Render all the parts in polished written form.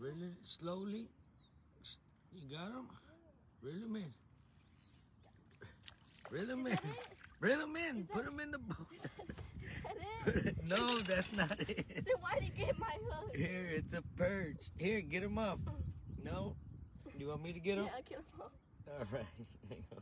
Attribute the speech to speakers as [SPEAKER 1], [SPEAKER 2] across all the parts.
[SPEAKER 1] Really slowly. You got him? Reel him in. Reel him in. Reel him in. Put him in the boat.
[SPEAKER 2] Is that it?
[SPEAKER 1] No, that's not it.
[SPEAKER 2] Then why'd he get my hook?
[SPEAKER 1] Here, it's a perch. Here, get him off. No? You want me to get him?
[SPEAKER 2] Yeah, get him off.
[SPEAKER 1] All right. There you go.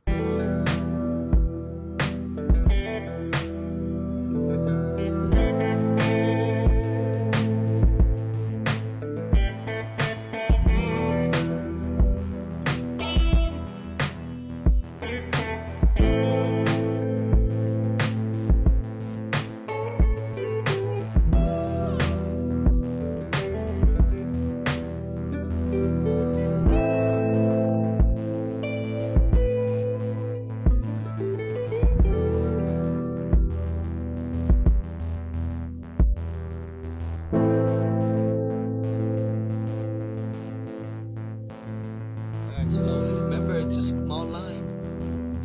[SPEAKER 1] Alright, slowly. Remember, it's a small line.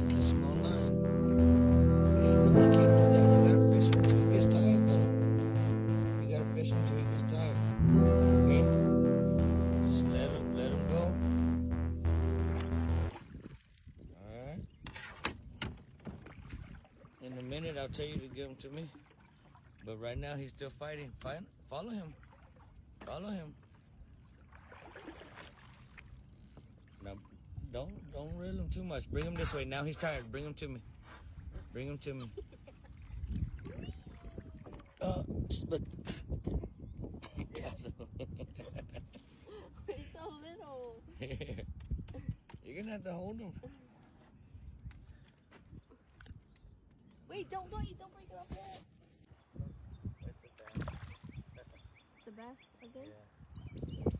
[SPEAKER 1] It's a small line. You can't do that. You gotta fish until he gets tired, though. You gotta fish until he gets tired. Okay? Just let him go. Alright. In a minute, I'll tell you to give him to me. But right now, he's still fighting. Follow him. Follow him. Now, don't reel him too much. Bring him this way. Now he's tired. Bring him to me. Bring him to me. But
[SPEAKER 2] He's so little.
[SPEAKER 1] Here. You're gonna have to hold him.
[SPEAKER 2] Wait, don't break it up yet.
[SPEAKER 1] It's a bass.
[SPEAKER 2] It's a bass again?
[SPEAKER 1] Yeah.